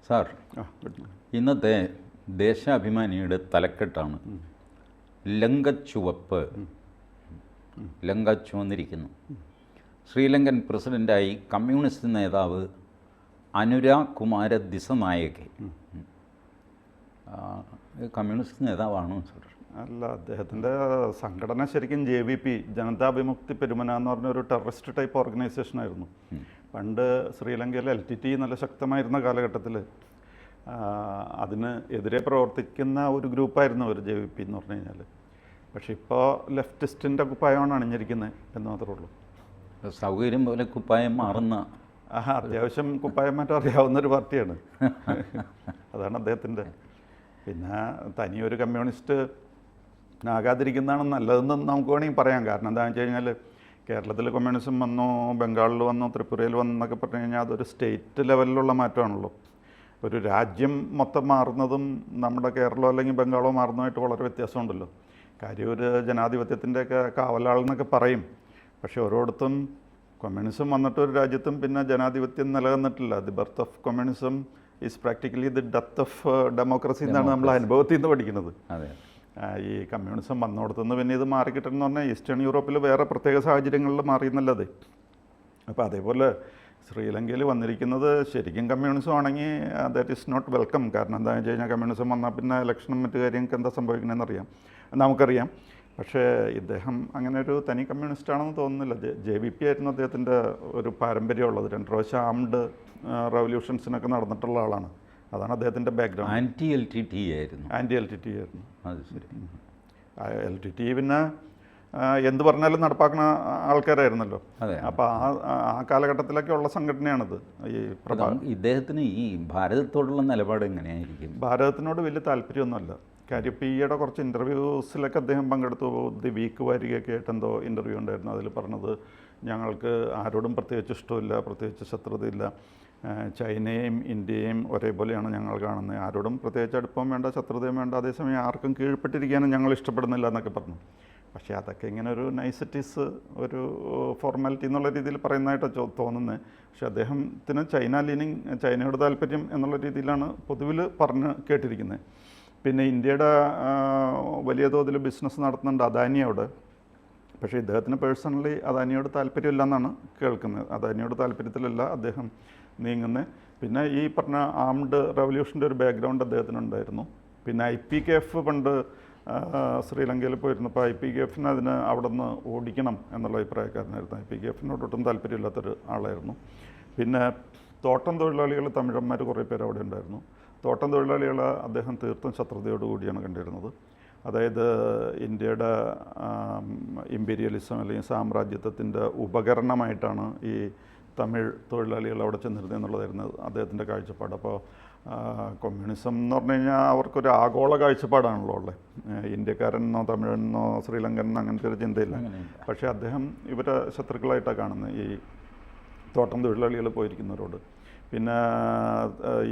Sir, ഇന്നത്തെ ദേശാഭിമാനിയുടെ തലക്കെട്ടാണ് ലങ്കച്ചുവപ്പ്. ലങ്ക ചുവന്നിരിക്കുന്നു. ശ്രീലങ്കൻ പ്രസിഡൻ്റായി കമ്മ്യൂണിസ്റ്റ് നേതാവ് അനുരാ കുമാര ദിസനായകെ. കമ്മ്യൂണിസ്റ്റ് നേതാവാണോ സാർ? അല്ല, അദ്ദേഹത്തിൻ്റെ സംഘടന ശരിക്കും JVP, ജനതാ വിമുക്തി പെരുമന എന്ന് പറഞ്ഞൊരു ടെററിസ്റ്റ് ടൈപ്പ് ഓർഗനൈസേഷനായിരുന്നു. പണ്ട് ശ്രീലങ്കയിൽ LTT നല്ല ശക്തമായിരുന്ന കാലഘട്ടത്തിൽ അതിന് എതിരെ പ്രവർത്തിക്കുന്ന ഒരു ഗ്രൂപ്പായിരുന്നു ഒരു JVP എന്ന് പറഞ്ഞു കഴിഞ്ഞാൽ. പക്ഷെ ഇപ്പോൾ ലെഫ്റ്റിസ്റ്റിൻ്റെ കുപ്പായമാണ് അണിഞ്ഞിരിക്കുന്നത് എന്ന് മാത്രമേ ഉള്ളൂ. സൗകര്യം പോലെ കുപ്പായം മാറുന്ന അത്യാവശ്യം കുപ്പായം മാറ്റം അറിയാവുന്നൊരു പാർട്ടിയാണ്. അതാണ് അദ്ദേഹത്തിൻ്റെ. പിന്നെ തനിയൊരു കമ്മ്യൂണിസ്റ്റ് ആകാതിരിക്കുന്നതാണ് നല്ലതെന്ന് നമുക്ക് വേണമെങ്കിൽ പറയാം. കാരണം എന്താണെന്ന് വെച്ച് കഴിഞ്ഞാൽ കേരളത്തിൽ കമ്മ്യൂണിസം വന്നു, ബംഗാളിൽ വന്നു, ത്രിപുരയിൽ വന്നു എന്നൊക്കെ പറഞ്ഞു കഴിഞ്ഞാൽ അതൊരു സ്റ്റേറ്റ് ലെവലിലുള്ള മാറ്റമാണല്ലോ. ഒരു രാജ്യം മൊത്തം മാറുന്നതും നമ്മുടെ കേരളമോ അല്ലെങ്കിൽ ബംഗാളോ മാറുന്നതുമായിട്ട് വളരെ വ്യത്യാസമുണ്ടല്ലോ. കാര്യം ഒരു ജനാധിപത്യത്തിൻ്റെയൊക്കെ കാവലാളെന്നൊക്കെ പറയും. പക്ഷേ ഓരോടത്തും കമ്മ്യൂണിസം വന്നിട്ട് ഒരു രാജ്യത്തും പിന്നെ ജനാധിപത്യം നിലനിന്നിട്ടില്ല. The birth of communism is practically the death of democracy എന്നാണ് നമ്മൾ അനുഭവത്തിൽ നിന്ന് പഠിക്കുന്നത്. ഈ കമ്മ്യൂണിസം വന്നോടത്തുനിന്ന് പിന്നെ ഇത് മാറിക്കിട്ടെന്ന് പറഞ്ഞാൽ ഈസ്റ്റേൺ യൂറോപ്പിൽ വേറെ പ്രത്യേക സാഹചര്യങ്ങളിൽ മാറിയെന്നല്ലത്. അപ്പോൾ അതേപോലെ ശ്രീലങ്കയിൽ വന്നിരിക്കുന്നത് ശരിക്കും കമ്മ്യൂണിസം ആണെങ്കിൽ ദാറ്റ് ഈസ് നോട്ട് വെൽക്കം. കാരണം എന്താണെന്ന് വെച്ച് കഴിഞ്ഞാൽ കമ്മ്യൂണിസം വന്നാൽ പിന്നെ ഇലക്ഷനും മറ്റു കാര്യങ്ങൾക്ക് എന്താ സംഭവിക്കണമെന്ന് നമുക്കറിയാം. പക്ഷേ ഇദ്ദേഹം അങ്ങനെ ഒരു തനി കമ്മ്യൂണിസ്റ്റ് ആണെന്ന് തോന്നുന്നില്ല. JVP ആയിരുന്നു അദ്ദേഹത്തിൻ്റെ ഒരു പാരമ്പര്യമുള്ളത്. 2 പ്രാവശ്യം ആംഡ് റവല്യൂഷൻസിനൊക്കെ നടന്നിട്ടുള്ള ആളാണ്. അതാണ് അദ്ദേഹത്തിൻ്റെ ബാക്ക്ഗ്രൗണ്ട്. ആൻറ്റി LTT ആയിരുന്നു. അത് ശരി. LTT പിന്നെ എന്ത് പറഞ്ഞാലും നടപ്പാക്കുന്ന ആൾക്കാരായിരുന്നല്ലോ. അപ്പോൾ ആ കാലഘട്ടത്തിലൊക്കെ ഉള്ള സംഘടനയാണിത്. ഇദ്ദേഹത്തിന് ഈ ഭാരതത്തോടുള്ള നിലപാട് എങ്ങനെയായിരിക്കും? ഭാരതത്തിനോട് വലിയ താല്പര്യമൊന്നുമല്ല. കാര്യം ഇപ്പോൾ ഈയിടെ കുറച്ച് ഇൻ്റർവ്യൂസിലൊക്കെ അദ്ദേഹം പങ്കെടുത്തു. ദി വീക്ക് വാരികയൊക്കെ ആയിട്ട് എന്തോ ഇൻ്റർവ്യൂ ഉണ്ടായിരുന്നു. അതിൽ പറഞ്ഞത് ഞങ്ങൾക്ക് ആരോടും പ്രത്യേകിച്ച് ഇഷ്ടമില്ല, പ്രത്യേകിച്ച് ശത്രുതയില്ല, ചൈനയും ഇന്ത്യയും ഒരേപോലെയാണ് ഞങ്ങൾ കാണുന്നത്, ആരോടും പ്രത്യേകിച്ച് അടുപ്പം വേണ്ട, ശത്രുതയും വേണ്ട, അതേസമയം ആർക്കും കീഴ്പ്പെട്ടിരിക്കാനും ഞങ്ങൾ ഇഷ്ടപ്പെടുന്നില്ല എന്നൊക്കെ പറഞ്ഞു. പക്ഷേ അതൊക്കെ ഇങ്ങനെ ഒരു നൈസിറ്റീസ്, ഒരു ഫോർമാലിറ്റി എന്നുള്ള രീതിയിൽ പറയുന്നതായിട്ടാണ് തോന്നുന്നത്. പക്ഷേ അദ്ദേഹത്തിന് ചൈന ലീനിങ്, ചൈനയോട് താല്പര്യം എന്നുള്ള രീതിയിലാണ് പൊതുവിൽ പറഞ്ഞ് കേട്ടിരിക്കുന്നത്. പിന്നെ ഇന്ത്യയുടെ വലിയ തോതിൽ ബിസിനസ് നടത്തുന്നുണ്ട് അദാനിയോട്. പക്ഷേ ഇദ്ദേഹത്തിന് പേഴ്സണലി അദാനിയോട് താല്പര്യമില്ല എന്നാണ് കേൾക്കുന്നത്. അദാനിയോട് താല്പര്യത്തിലല്ല അദ്ദേഹം നീങ്ങുന്നത്. പിന്നെ ഈ പറഞ്ഞ ആംഡ് റവല്യൂഷൻ്റെ ഒരു ബാക്ക്ഗ്രൗണ്ട് അദ്ദേഹത്തിനുണ്ടായിരുന്നു. പിന്നെ IPKF പണ്ട് ശ്രീലങ്കയിൽ പോയിരുന്നപ്പോൾ IPKFന് അവിടെ നിന്ന് ഓടിക്കണം എന്നുള്ള അഭിപ്രായക്കാരനായിരുന്നു. IPKFനോടൊട്ടും താല്പര്യമില്ലാത്തൊരു ആളായിരുന്നു. പിന്നെ തോട്ടം തൊഴിലാളികൾ, തമിഴന്മാർ കുറേ പേര് അവിടെ ഉണ്ടായിരുന്നു. തോട്ടം തൊഴിലാളികളെ അദ്ദേഹം തീർത്തും ശത്രുതയോടുകൂടിയാണ് കണ്ടിരുന്നത്. അതായത് ഇന്ത്യയുടെ ഇമ്പീരിയലിസം അല്ലെങ്കിൽ സാമ്രാജ്യത്വത്തിൻ്റെ ഉപകരണമായിട്ടാണ് ഈ തമിഴ് തൊഴിലാളികൾ അവിടെ ചെന്നിരുന്നത് എന്നുള്ളതായിരുന്നു അദ്ദേഹത്തിൻ്റെ കാഴ്ചപ്പാട്. അപ്പോൾ കമ്മ്യൂണിസം എന്ന് പറഞ്ഞു കഴിഞ്ഞാൽ അവർക്കൊരു ആഗോള കാഴ്ചപ്പാടാണല്ലോ ഉള്ളത്. ഇന്ത്യക്കാരനെന്നോ തമിഴനെന്നോ ശ്രീലങ്കനെന്നോ അങ്ങനത്തെ ഒരു ചിന്തയില്ല. പക്ഷേ അദ്ദേഹം ഇവരെ ശത്രുക്കളായിട്ടാണ് കാണുന്നത്, ഈ തോട്ടം തൊഴിലാളികൾ പോയിരിക്കുന്നവരോട്. പിന്നെ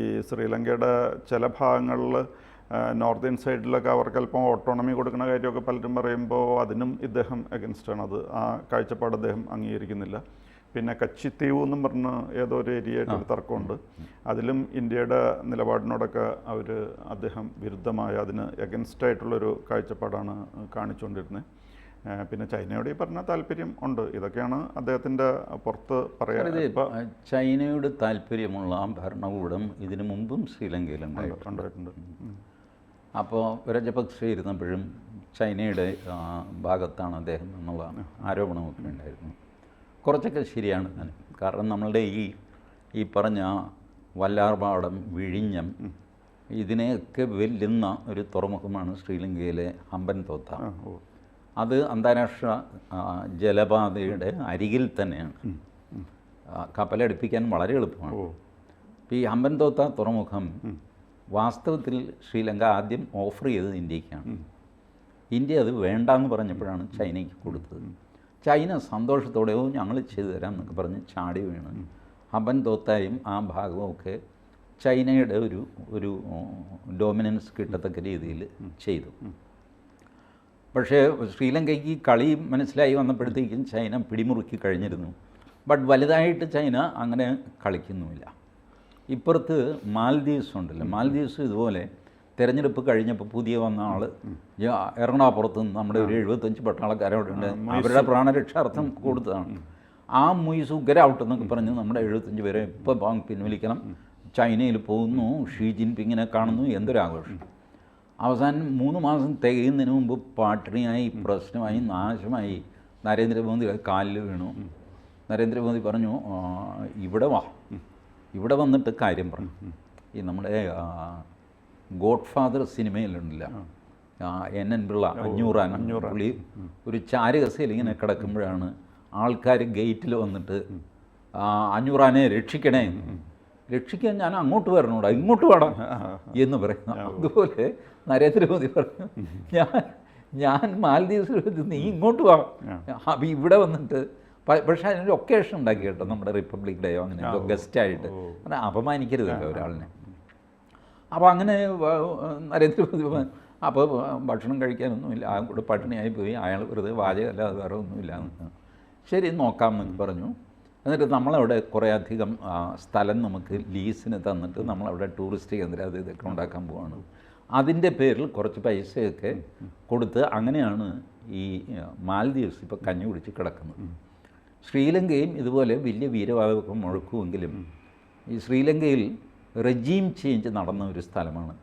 ഈ ശ്രീലങ്കയുടെ ചില ഭാഗങ്ങളിൽ നോർത്തേൺ സൈഡിലൊക്കെ അവർക്ക് അല്പം ഓട്ടോണമി കൊടുക്കുന്ന കാര്യമൊക്കെ പലരും പറയുമ്പോൾ അതിനും ഇദ്ദേഹം അഗൻസ്റ്റാണ്. ആ കാഴ്ചപ്പാട് അദ്ദേഹം അംഗീകരിക്കുന്നില്ല. പിന്നെ കച്ചിത്തീവ് എന്നും പറഞ്ഞ് ഏതോ ഒരു ഏരിയയായിട്ടൊരു തർക്കമുണ്ട്. അതിലും ഇന്ത്യയുടെ നിലപാടിനോടൊക്കെ അദ്ദേഹം വിരുദ്ധമായ, അതിന് അഗൻസ്റ്റായിട്ടുള്ളൊരു കാഴ്ചപ്പാടാണ് കാണിച്ചുകൊണ്ടിരുന്നത്. പിന്നെ ചൈനയോട് ഈ പറഞ്ഞ താല്പര്യം ഉണ്ട്. ഇതൊക്കെയാണ് അദ്ദേഹത്തിൻ്റെ പുറത്ത് പറയാൻ. ചൈനയോട് താല്പര്യമുള്ള ഭരണകൂടം ഇതിനു മുമ്പും ശ്രീലങ്കയിലുണ്ടായിട്ടുണ്ട്. അപ്പോൾ രജപക്സെ ഇരുന്നപ്പോഴും ചൈനയുടെ ഭാഗത്താണ് അദ്ദേഹം എന്നുള്ള ആരോപണമൊക്കെ ഉണ്ടായിരുന്നു. കുറച്ചൊക്കെ ശരിയാണ്. കാരണം നമ്മളുടെ ഈ പറഞ്ഞ വല്ലാർപാടം, വിഴിഞ്ഞം, ഇതിനെയൊക്കെ വെല്ലുന്ന ഒരു തുറമുഖമാണ് ശ്രീലങ്കയിലെ ഹമ്പൻതോത്ത. അത് അന്താരാഷ്ട്ര ജലപാതയുടെ അരികിൽ തന്നെയാണ്. കപ്പലടുപ്പിക്കാൻ വളരെ എളുപ്പമാണ്. ഇപ്പോൾ ഈ ഹമ്പൻതോത്ത തുറമുഖം വാസ്തവത്തിൽ ശ്രീലങ്ക ആദ്യം ഓഫർ ചെയ്തത് ഇന്ത്യക്കാണ്. ഇന്ത്യ അത് വേണ്ടെന്ന് പറഞ്ഞപ്പോഴാണ് ചൈനയ്ക്ക് കൊടുത്തത്. ചൈന സന്തോഷത്തോടെയോ ഞങ്ങൾ ചെയ്തു തരാം എന്നൊക്കെ പറഞ്ഞ് ചാടി വീണ് ഹമ്പൻതോത്തയും ആ ഭാഗവുമൊക്കെ ചൈനയുടെ ഒരു ഡോമിനൻസ് കിട്ടത്തക്ക രീതിയിൽ ചെയ്തു. പക്ഷേ ശ്രീലങ്കയ്ക്ക് കളി മനസ്സിലായി വന്നപ്പോഴത്തേക്കും ചൈന പിടിമുറുക്കി കഴിഞ്ഞിരുന്നു. ബട്ട് വലുതായിട്ട് ചൈന അങ്ങനെ കളിക്കുന്നുമില്ല. ഇപ്പുറത്ത് മാൽദീവ്സ് ഉണ്ടല്ലോ, മാൽദീവ്സ് ഇതുപോലെ തെരഞ്ഞെടുപ്പ് കഴിഞ്ഞപ്പോൾ പുതിയ വന്ന ആൾ എറണാകുളത്ത് നിന്ന് നമ്മുടെ ഒരു 75 പട്ടാളക്കാരവിടെ ഉണ്ട്, അവരുടെ പ്രാണരക്ഷാർത്ഥം കൊടുത്തതാണ്. ആ മുയ്സു ഗെറ്റ് ഔട്ട് എന്നൊക്കെ പറഞ്ഞ് നമ്മുടെ 75 പേരെ ഇപ്പം പിൻവലിക്കണം, ചൈനയിൽ പോകുന്നു, ഷീ ജിൻപിങ്ങിനെ കാണുന്നു, എന്തൊരാഘോഷം. അവസാനം 3 മാസം തികയുന്നതിന് മുമ്പ് പാട്ടിണിയായി, പ്രശ്നമായി, നാശമായി. നരേന്ദ്രമോദി കാലിൽ വീണു. നരേന്ദ്രമോദി പറഞ്ഞു, ഇവിടെ വാ, ഇവിടെ വന്നിട്ട് കാര്യം പറഞ്ഞു. ഈ നമ്മുടെ ഗോഡ് ഫാദർ സിനിമയിലുണ്ടല്ല, NN പിള്ള, അഞ്ഞൂറാൻ പുള്ളി ഒരു ചാരകസയിൽ ഇങ്ങനെ കിടക്കുമ്പോഴാണ് ആൾക്കാർ ഗേറ്റിൽ വന്നിട്ട് അഞ്ഞൂറാനെ രക്ഷിക്കണേ, രക്ഷിക്കാൻ ഞാൻ അങ്ങോട്ട് വരണോടാ, ഇങ്ങോട്ട് വേണം എന്ന് പറയുന്നു. അതുപോലെ നരേന്ദ്രമോദി പറഞ്ഞു, ഞാൻ മാലദ്വീപ്സിൽ നീ ഇങ്ങോട്ട് വാ, അപ്പം ഇവിടെ വന്നിട്ട്. പക്ഷേ അതിനൊരു ഒക്കേഷൻ ഉണ്ടാക്കി കേട്ടോ, നമ്മുടെ റിപ്പബ്ലിക് ഡേയോ അങ്ങനെ ഗസ്റ്റായിട്ട്, അങ്ങനെ അപമാനിക്കരുതല്ലോ ഒരാളിനെ. അപ്പോൾ അങ്ങനെ നരേന്ദ്രമോദി അപ്പോൾ ഭക്ഷണം കഴിക്കാനൊന്നുമില്ല, ആ കൂടെ പട്ടിണിയായി പോയി. അയാൾ വെറുതെ വാചകമല്ല, അത് വേറെ ഒന്നുമില്ല. ശരി നോക്കാമെന്ന് പറഞ്ഞു. എന്നിട്ട് നമ്മളവിടെ കുറേ അധികം സ്ഥലം നമുക്ക് ലീസിന് തന്നിട്ട് നമ്മളവിടെ ടൂറിസ്റ്റ് കേന്ദ്രം അത് ഇതൊക്കെ ഉണ്ടാക്കാൻ പോവാണ്. അതിൻ്റെ പേരിൽ കുറച്ച് പൈസയൊക്കെ കൊടുത്ത് അങ്ങനെയാണ് ഈ മാൽദീവ്സ് ഇപ്പോൾ കഞ്ഞി കുടിച്ച് കിടക്കുന്നത്. ശ്രീലങ്കയും ഇതുപോലെ വലിയ വീരവാദമൊക്കെ മുഴക്കുമെങ്കിലും ഈ ശ്രീലങ്കയിൽ റെജീം ചേഞ്ച് നടന്ന ഒരു സ്ഥലമാണ്.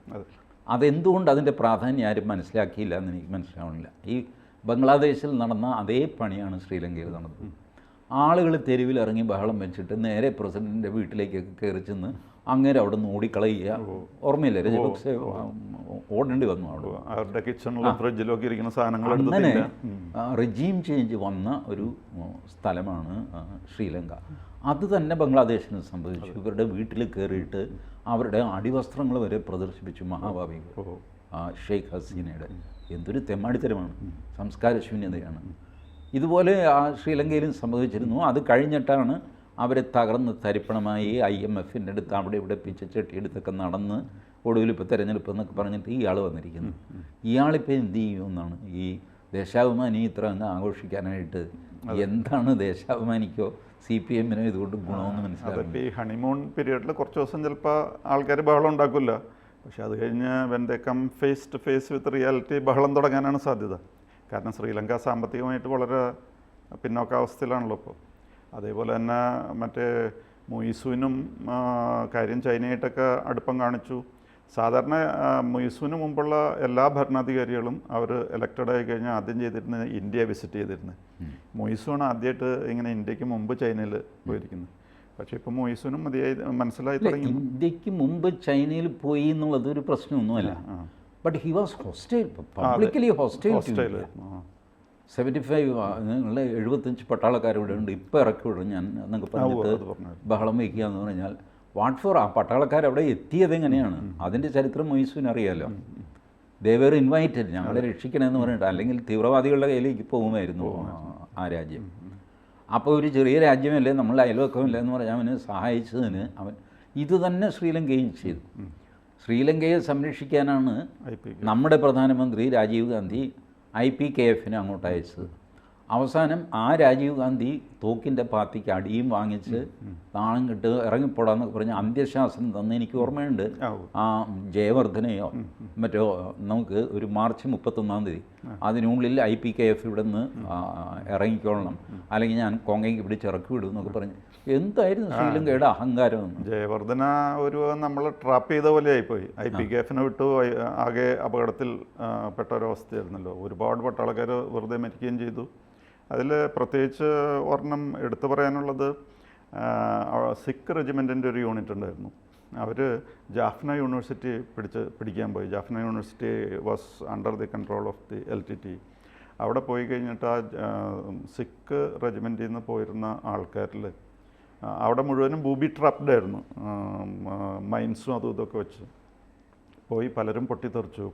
അതെന്തുകൊണ്ട് അതിൻ്റെ പ്രാധാന്യം ആരും മനസ്സിലാക്കിയില്ല എന്ന് എനിക്ക് മനസ്സിലാവണില്ല. ഈ ബംഗ്ലാദേശിൽ നടന്ന അതേ പണിയാണ് ശ്രീലങ്കയിൽ നടന്നത്. ആളുകൾ തെരുവിലിറങ്ങി ബഹളം വെച്ചിട്ട് നേരെ പ്രസിഡൻറ്റിൻ്റെ വീട്ടിലേക്കൊക്കെ കയറി ചെന്ന് അങ്ങനെ അവിടെ നിന്ന് ഓടിക്കളയുക. ഓർമ്മയില്ലേ, രജപക്സെ ഓടേണ്ടി വന്നു അവിടെ. അവരുടെ കിച്ചണിലും ഫ്രിഡ്ജിലൊക്കെ ഇരിക്കുന്ന സാധനങ്ങൾ. അങ്ങനെ റെജീം ചേഞ്ച് വന്ന ഒരു സ്ഥലമാണ് ശ്രീലങ്ക. അത് തന്നെ ബംഗ്ലാദേശിന് സംഭവിച്ചു. ഇവരുടെ വീട്ടിൽ കയറിയിട്ട് അവരുടെ അടിവസ്ത്രങ്ങൾ വരെ പ്രദർശിപ്പിച്ചു മഹാഭാവികൾ. ഷെയ്ഖ് ഹസീനയുടെ എന്തൊരു തെമ്മാടിത്തരമാണ്, സംസ്കാരശൂന്യതയാണ്. ഇതുപോലെ ശ്രീലങ്കയിലും സംഭവിച്ചിരുന്നു. അത് കഴിഞ്ഞിട്ടാണ് അവരെ തകർന്ന് തരിപ്പണമായി IMFൻ്റെ അടുത്ത് അവിടെ ഇവിടെ പിച്ചച്ചട്ടിയെടുത്തൊക്കെ നടന്ന് ഒടുവിൽ ഇപ്പോൾ തെരഞ്ഞെടുപ്പ് എന്നൊക്കെ പറഞ്ഞിട്ട് ഇയാൾ വന്നിരിക്കുന്നു. ഇയാളിപ്പോൾ എന്ത് ചെയ്യുമെന്നാണ് ഈ ദേശാഭിമാനി ഇത്ര അങ്ങ് ആഘോഷിക്കാനായിട്ട്? എന്താണ് ദേശാഭിമാനിക്കോ CPMനോ ഇതുകൊണ്ട് ഗുണമെന്ന് മനസ്സിലാവും. ഈ ഹണിമൂൺ പീരീഡിൽ കുറച്ച് ദിവസം ചിലപ്പോൾ ആൾക്കാർ ബഹളം ഉണ്ടാക്കില്ല, പക്ഷെ അത് കഴിഞ്ഞ് when they come face to face with reality ബഹളം തുടങ്ങാനാണ് സാധ്യത. കാരണം ശ്രീലങ്ക സാമ്പത്തികമായിട്ട് വളരെ പിന്നോക്കാവസ്ഥയിലാണല്ലോ ഇപ്പോൾ. അതേപോലെ തന്നെ മറ്റേ മുയിസുവിനും കാര്യം ചൈനയായിട്ടൊക്കെ അടുപ്പം കാണിച്ചു. സാധാരണ മുയിസുവിന് മുമ്പുള്ള എല്ലാ ഭരണാധികാരികളും അവർ ഇലക്റ്റഡ് ആയി കഴിഞ്ഞാൽ ആദ്യം ചെയ്തിരുന്നത് ഇന്ത്യ വിസിറ്റ് ചെയ്തിരുന്നത്. മുയിസുവാണ് ആദ്യമായിട്ട് ഇങ്ങനെ ഇന്ത്യക്ക് മുമ്പ് ചൈനയിൽ പോയിരിക്കുന്നത്. പക്ഷേ ഇപ്പോൾ മുയിസുവിനും മതിയായി മനസ്സിലായി തുടങ്ങി. ഇന്ത്യക്ക് മുമ്പ് ചൈനയിൽ പോയി എന്നുള്ളത് ഒരു പ്രശ്നമൊന്നുമല്ല. But he was hostile, publicly hostile. 75 നിങ്ങളുടെ 75 പട്ടാളക്കാരിവിടെ ഉണ്ട്, ഇപ്പോൾ ഇറക്കി വിടും ഞാൻ എന്നൊക്കെ പറഞ്ഞിട്ട് ബഹളം വയ്ക്കുക എന്ന് പറഞ്ഞാൽ വാട്ട് ഫോർ? ആ പട്ടാളക്കാരവിടെ എത്തിയത് എങ്ങനെയാണ്? അതിൻ്റെ ചരിത്രം മൊയ്സുവിന് അറിയാമല്ലോ. ദേവർ ഇൻവൈറ്റഡ്, ഞങ്ങളെ രക്ഷിക്കണമെന്ന് പറഞ്ഞിട്ട്, അല്ലെങ്കിൽ തീവ്രവാദികളുടെ കയ്യിലേക്ക് പോകുമായിരുന്നു ആ രാജ്യം. അപ്പോൾ ഒരു ചെറിയ രാജ്യമല്ലേ, നമ്മൾ അയൽവക്കമില്ല എന്ന് പറഞ്ഞാൽ അവന് സഹായിച്ചതിന് അവൻ ഇത് തന്നെ ശ്രീലങ്കയും ചെയ്തു. ശ്രീലങ്കയെ സംരക്ഷിക്കാനാണ് നമ്മുടെ പ്രധാനമന്ത്രി രാജീവ് ഗാന്ധി IPKFനെ അങ്ങോട്ട് അയച്ചത്. അവസാനം ആ രാജീവ് ഗാന്ധി തോക്കിൻ്റെ പാത്തിക്ക് അടിയും വാങ്ങിച്ച് താളം കിട്ട് ഇറങ്ങിപ്പോടാന്നൊക്കെ പറഞ്ഞ് അന്ത്യശാസനം തന്ന് എനിക്ക് ഓർമ്മയുണ്ട്. ആ ജയവർദ്ധനെയോ മറ്റോ നമുക്ക് ഒരു മാർച്ച് 31-ാം തീയതി അതിനുള്ളിൽ IPKF ഇവിടെ നിന്ന് ഇറങ്ങിക്കൊള്ളണം, അല്ലെങ്കിൽ ഞാൻ കോങ്ങയ്ക്ക് പിടിച്ച് ഇറക്കി വിടും എന്നൊക്കെ പറഞ്ഞ്. എന്തായിരുന്നു ശ്രീലങ്കയുടെ അഹങ്കാരം? ജയവർദ്ധന ഒരു നമ്മൾ ട്രാപ്പ് ചെയ്ത പോലെ ആയിപ്പോയി. IPKFനെ വിട്ടു ആകെ അപകടത്തിൽ പെട്ട ഒരവസ്ഥയായിരുന്നല്ലോ. ഒരുപാട് പട്ടാളക്കാർ വെറുതെ മരിക്കുകയും ചെയ്തു. അതിൽ പ്രത്യേകിച്ച് ഒരെണ്ണം എടുത്തു പറയാനുള്ളത്, സിഖ് റെജിമെൻറ്റിൻ്റെ ഒരു യൂണിറ്റ് ഉണ്ടായിരുന്നു. അവർ ജാഫ്ന യൂണിവേഴ്സിറ്റി പിടിക്കാൻ പോയി. Jaffna university was under the control of the LTT. അവിടെ പോയി കഴിഞ്ഞിട്ട് ആ സിഖ് റെജിമെൻറ്റിൽ നിന്ന് പോയിരുന്ന ആൾക്കാരിൽ അവിടെ മുഴുവനും ബൂബി ട്രാപ്ഡ് ആയിരുന്നു. മൈൻസും അതും ഇതൊക്കെ വെച്ച് പോയി പലരും പൊട്ടിത്തെറിച്ചു.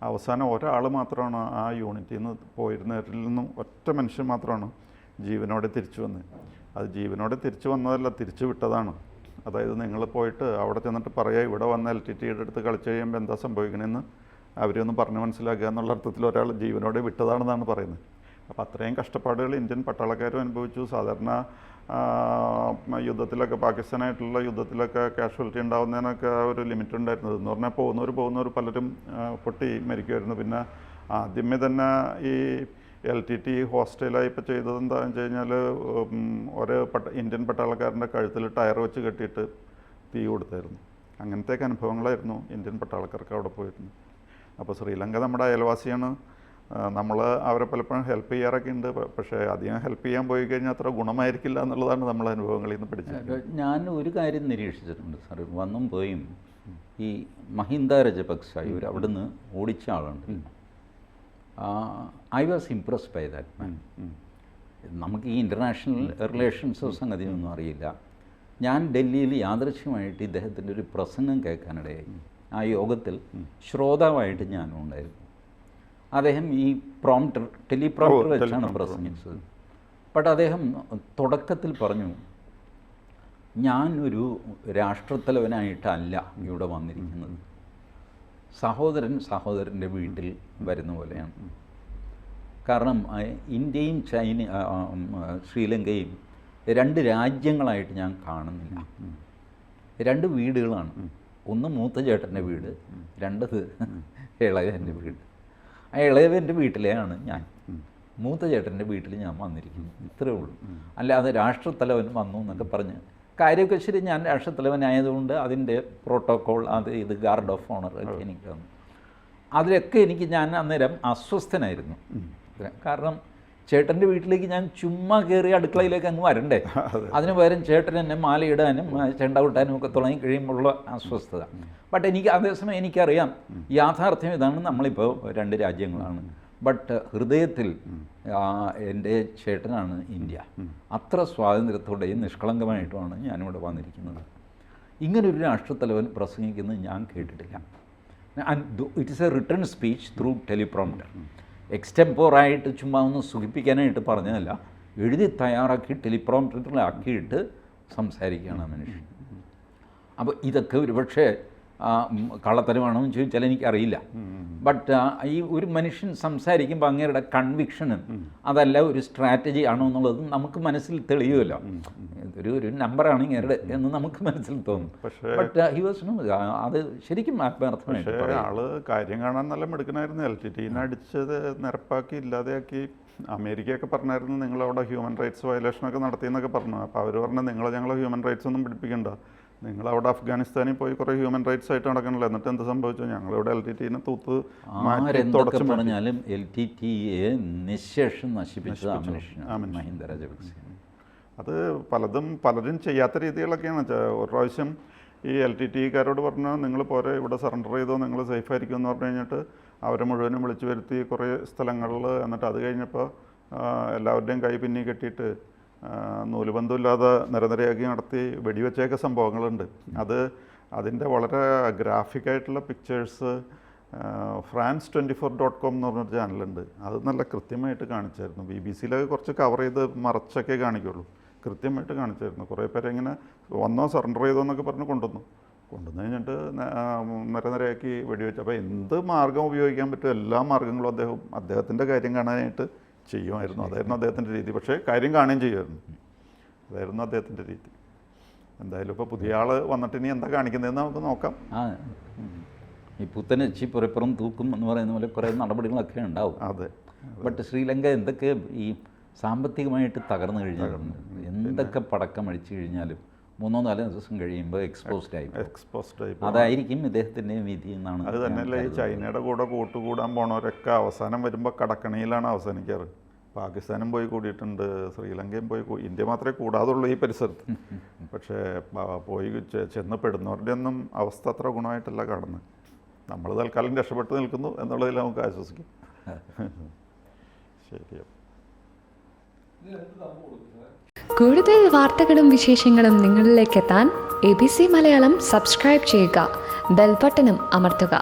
അവസാനം ഒരാൾ മാത്രമാണ് ആ യൂണിറ്റിൽ നിന്ന് പോയിരുന്നവരിൽ നിന്നും ഒറ്റ മനുഷ്യൻ മാത്രമാണ് ജീവനോടെ തിരിച്ചു വന്നത്. അത് ജീവനോടെ തിരിച്ചു വന്നതല്ല, തിരിച്ചു വിട്ടതാണ്. അതായത് നിങ്ങൾ പോയിട്ട് അവിടെ ചെന്നിട്ട് പറയുക, ഇവിടെ വന്ന LTTയുടെ അടുത്ത് കളിച്ച് കഴിയുമ്പോൾ എന്താ സംഭവിക്കണമെന്ന് അവരൊന്ന് പറഞ്ഞ് മനസ്സിലാക്കുക എന്നുള്ള അർത്ഥത്തിൽ ഒരാൾ ജീവനോടെ വിട്ടതാണെന്നാണ് പറയുന്നത്. അപ്പോൾ അത്രയും കഷ്ടപ്പാടുകൾ ഇന്ത്യൻ പട്ടാളക്കാരും അനുഭവിച്ചു. സാധാരണ യുദ്ധത്തിലൊക്കെ പാകിസ്ഥാനായിട്ടുള്ള യുദ്ധത്തിലൊക്കെ കാഷ്വാലിറ്റി ഉണ്ടാകുന്നതിനൊക്കെ ഒരു ലിമിറ്റ് ഉണ്ടായിരുന്നത് എന്ന് പറഞ്ഞാൽ പോകുന്നവർ പലരും പൊട്ടി മരിക്കുമായിരുന്നു. പിന്നെ ആദ്യമേ തന്നെ ഈ LTT ഹോസ്റ്റലായി ഇപ്പോൾ ചെയ്തത് എന്താണെന്ന് വെച്ച് കഴിഞ്ഞാൽ ഒരു ഇന്ത്യൻ പട്ടാളക്കാരൻ്റെ കഴുത്തിൽ ടയർ വെച്ച് കെട്ടിയിട്ട് തീ കൊടുത്തായിരുന്നു. അങ്ങനത്തെയൊക്കെ അനുഭവങ്ങളായിരുന്നു ഇന്ത്യൻ പട്ടാളക്കാർക്ക് അവിടെ പോയിരുന്നു. അപ്പോൾ ശ്രീലങ്ക നമ്മുടെ അയൽവാസിയാണ്. നമ്മൾ അവരെ പലപ്പോഴും ഹെൽപ്പ് ചെയ്യാറൊക്കെ ഉണ്ട്. പക്ഷേ അധികം ഹെൽപ്പ് ചെയ്യാൻ പോയി കഴിഞ്ഞാൽ അത്ര ഗുണമായിരിക്കില്ല എന്നുള്ളതാണ് നമ്മളെ അനുഭവങ്ങളിൽ നിന്ന് പഠിച്ചത്. ഞാൻ ഒരു കാര്യം നിരീക്ഷിച്ചിട്ടുണ്ട് സാർ, വന്നും പോയും ഈ മഹിന്ദ രജപക്സ ഇവർ അവിടുന്ന് ഓടിച്ച ആളുണ്ട്. I was impressed by that man. നമുക്ക് ഈ ഇൻ്റർനാഷണൽ റിലേഷൻസോ സംഗതിയൊന്നും അറിയില്ല. ഞാൻ ഡൽഹിയിൽ യാദൃശ്യമായിട്ട് ഇദ്ദേഹത്തിൻ്റെ ഒരു പ്രസംഗം കേൾക്കാനിടയായി. ആ യോഗത്തിൽ ശ്രോതാവായിട്ട് ഞാനും ഉണ്ടായിരുന്നു. അദ്ദേഹം ഈ ടെലിപ്രോംപ്റ്റർ വെച്ചാണ് പ്രസംഗിച്ചത്. ബട്ട് അദ്ദേഹം തുടക്കത്തിൽ പറഞ്ഞു, ഞാനൊരു രാഷ്ട്രത്തലവനായിട്ടല്ല ഇവിടെ വന്നിരിക്കുന്നത്, സഹോദരൻ്റെ വീട്ടിൽ വരുന്ന പോലെയാണ്. കാരണം ഇന്ത്യയും ശ്രീലങ്കയും 2 രാജ്യങ്ങളായിട്ട് ഞാൻ കാണുന്നില്ല. 2 വീടുകളാണ്. ഒന്ന് മൂത്ത ചേട്ടൻ്റെ വീട്, 2 ഇളയവൻ്റെ വീട്. ആ ഇളയവൻ്റെ വീട്ടിലെയാണ് ഞാൻ, മൂത്ത ചേട്ടൻ്റെ വീട്ടിൽ ഞാൻ വന്നിരിക്കുന്നത്. ഇത്രയേ ഉള്ളൂ. അല്ലാതെ രാഷ്ട്രത്തലവൻ വന്നു എന്നൊക്കെ പറഞ്ഞ് കാര്യമൊക്കെ ശരി, ഞാൻ രാഷ്ട്രത്തലവനായതുകൊണ്ട് അതിൻ്റെ പ്രോട്ടോക്കോൾ ഇത് ഗാർഡ് ഓഫ് ഓണർ ഒക്കെ എനിക്ക് തന്നു. അതിലൊക്കെ ഞാൻ അന്നേരം അസ്വസ്ഥനായിരുന്നു. കാരണം ചേട്ടൻ്റെ വീട്ടിലേക്ക് ഞാൻ ചുമ്മാ കയറി അടുക്കളയിലേക്ക് അങ്ങ് വരണ്ടേ. അതിന് പകരം ചേട്ടൻ എന്നെ മാലയിടാനും ചെണ്ട കൊട്ടാനും ഒക്കെ തുടങ്ങി കഴിയുമ്പോഴുള്ള അസ്വസ്ഥത. ബട്ട് അതേസമയം എനിക്കറിയാം യാഥാർത്ഥ്യം ഇതാണ്, നമ്മളിപ്പോൾ 2 രാജ്യങ്ങളാണ്. ബട്ട് ഹൃദയത്തിൽ എൻ്റെ ചേട്ടനാണ് ഇന്ത്യ. അത്ര സ്വാതന്ത്ര്യത്തോടെയും നിഷ്കളങ്കമായിട്ടുമാണ് ഞാനിവിടെ വന്നിരിക്കുന്നത്. ഇങ്ങനൊരു രാഷ്ട്രത്തലവൻ പ്രസംഗിക്കുന്നത് ഞാൻ കേട്ടിട്ടില്ല. It is a written speech through teleprompter. എക്സ്റ്റെമ്പോറായിട്ട് ചുമ്മാ ഒന്ന് സുഖിപ്പിക്കാനായിട്ട് പറഞ്ഞതല്ല, എഴുതി തയ്യാറാക്കി ടെലിപ്രോംപ്റ്ററിലാക്കിയിട്ട് സംസാരിക്കുകയാണ് മനുഷ്യൻ. അപ്പോൾ ഇതൊക്കെ ഒരുപക്ഷെ കള്ളത്തരമാണോ എന്ന് ചോദിച്ചാൽ എനിക്കറിയില്ല. ബട്ട് ഈ ഒരു മനുഷ്യൻ സംസാരിക്കുമ്പോൾ അങ്ങേരുടെ കൺവിക്ഷനും അതല്ല ഒരു സ്ട്രാറ്റജി ആണോ എന്നുള്ളത് നമുക്ക് മനസ്സിൽ തെളിയുമല്ലോ. ഒരു നമ്പറാണ് ഇങ്ങേരുടെ എന്ന് നമുക്ക് മനസ്സിൽ തോന്നും. ബട്ട് ഹി വാസ് അത് ശരിക്കും ആത്മാർത്ഥമായിട്ട് ആള് കാര്യം കാണാൻ നല്ല മിടുക്കനായിരുന്നു. LTTനെ അടിച്ചത് നിരപ്പാക്കി ഇല്ലാതെയാക്കി. അമേരിക്കയൊക്കെ പറഞ്ഞായിരുന്നു നിങ്ങളവിടെ ഹ്യൂമൻ റൈറ്റ്സ് വയലേഷനൊക്കെ നടത്തിയെന്നൊക്കെ പറഞ്ഞു. അപ്പോൾ അവർ പറഞ്ഞു ഞങ്ങളെ ഹ്യൂമൻ റൈറ്റ്സ് ഒന്നും പിടിപ്പിക്കണ്ട, നിങ്ങളവിടെ അഫ്ഗാനിസ്ഥാനിൽ പോയി കുറേ ഹ്യൂമൻ റൈറ്റ്സ് ആയിട്ട് നടക്കണല്ലോ. എന്നിട്ട് എന്ത് സംഭവിച്ചു? ഞങ്ങളിവിടെ LTTനെ തൂത്ത് മാറ്റി പറഞ്ഞാലും LTTയെ നിശേഷം നശിപ്പിച്ചത് മഹിന്ദ രജപക്സ. അത് പലരും ചെയ്യാത്ത രീതികളൊക്കെയാണ്. ഒരു പ്രാവശ്യം ഈ LTTക്കാരോട് പറഞ്ഞാൽ നിങ്ങൾ പോരെ, ഇവിടെ സറണ്ടർ ചെയ്തോ, നിങ്ങൾ സേഫ് ആയിരിക്കും എന്ന് പറഞ്ഞു കഴിഞ്ഞിട്ട് അവരെ മുഴുവനും വിളിച്ചു വരുത്തി കുറേ സ്ഥലങ്ങളിൽ. എന്നിട്ട് അത് കഴിഞ്ഞപ്പോൾ എല്ലാവരുടെയും കൈ പിന്നി കെട്ടിയിട്ട് നൂലുബന്ധമില്ലാതെ നിരനിരയാക്കി നടത്തി വെടിവെച്ചൊക്കെ സംഭവങ്ങളുണ്ട്. അതിൻ്റെ വളരെ ഗ്രാഫിക്കായിട്ടുള്ള പിക്ചേഴ്സ് France24.com എന്ന് പറഞ്ഞൊരു ചാനലുണ്ട്. അത് നല്ല കൃത്യമായിട്ട് കാണിച്ചായിരുന്നു. BBC-ലൊക്കെ കുറച്ച് കവർ ചെയ്ത് മറച്ചൊക്കെ കാണിക്കുള്ളൂ. കൃത്യമായിട്ട് കാണിച്ചായിരുന്നു. കുറേ പേരെ ഇങ്ങനെ വന്നോ സറണ്ടർ ചെയ്തോ എന്നൊക്കെ പറഞ്ഞ് കൊണ്ടുവന്നു കഴിഞ്ഞിട്ട് നിരനിരയാക്കി വെടിവെച്ചു. അപ്പോൾ എന്ത് മാർഗം ഉപയോഗിക്കാൻ പറ്റും എല്ലാ മാർഗങ്ങളും അദ്ദേഹത്തിൻ്റെ കാര്യം കാണാനായിട്ട് ചെയ്യുമായിരുന്നു. അതായിരുന്നു അദ്ദേഹത്തിൻ്റെ രീതി. പക്ഷേ കാര്യം കാണുകയും ചെയ്യുമായിരുന്നു. അതായിരുന്നു അദ്ദേഹത്തിൻ്റെ രീതി. എന്തായാലും ഇപ്പോൾ പുതിയ ആൾ വന്നിട്ട് ഇനി എന്താ കാണിക്കുന്നതെന്ന് നമുക്ക് നോക്കാം. ഈ പുത്തനച്ചി പുറപ്പുറം തൂക്കും എന്ന് പറയുന്ന പോലെ കുറേ നടപടികളൊക്കെ ഉണ്ടാവും. അതെ. ബട്ട് ശ്രീലങ്ക എന്തൊക്കെ ഈ സാമ്പത്തികമായിട്ട് തകർന്നു കഴിഞ്ഞിട്ടുണ്ട്. എന്തൊക്കെ പടക്കം അടിച്ചു കഴിഞ്ഞാലും 3-4 ദിവസം കഴിയുമ്പോൾ എക്സ്പോസ്ഡ് ആയി. അതായിരിക്കും ഇദ്ദേഹത്തിൻ്റെ വിധി എന്നാണ്. അത് തന്നെയല്ല, ഈ ചൈനയുടെ കൂടെ കൂട്ടുകൂടാൻ പോണവരൊക്കെ അവസാനം വരുമ്പോൾ കടക്കണിയിലാണ് അവസാനിക്കാറ്. പാകിസ്ഥാനും പോയി കൂടിയിട്ടുണ്ട്, ശ്രീലങ്കയും പോയി, ഇന്ത്യ മാത്രമേ കൂടാതുള്ളൂ ഈ പരിസരത്ത്. പക്ഷേ പോയി ചെന്ന് പെടുന്നവരുടെ ഒന്നും അവസ്ഥ അത്ര ഗുണമായിട്ടല്ല കാണുന്നത്. നമ്മൾ തൽക്കാലം രക്ഷപ്പെട്ട് നിൽക്കുന്നു എന്നുള്ളതിൽ നമുക്ക് ആശ്വസിക്കും. ശരി. കൂടുതൽ വാർത്തകളും വിശേഷങ്ങളും നിങ്ങളിലേക്ക് എത്താൻ ABC മലയാളം സബ്സ്ക്രൈബ് ചെയ്യുക, ബെൽ ബട്ടണും അമർത്തുക.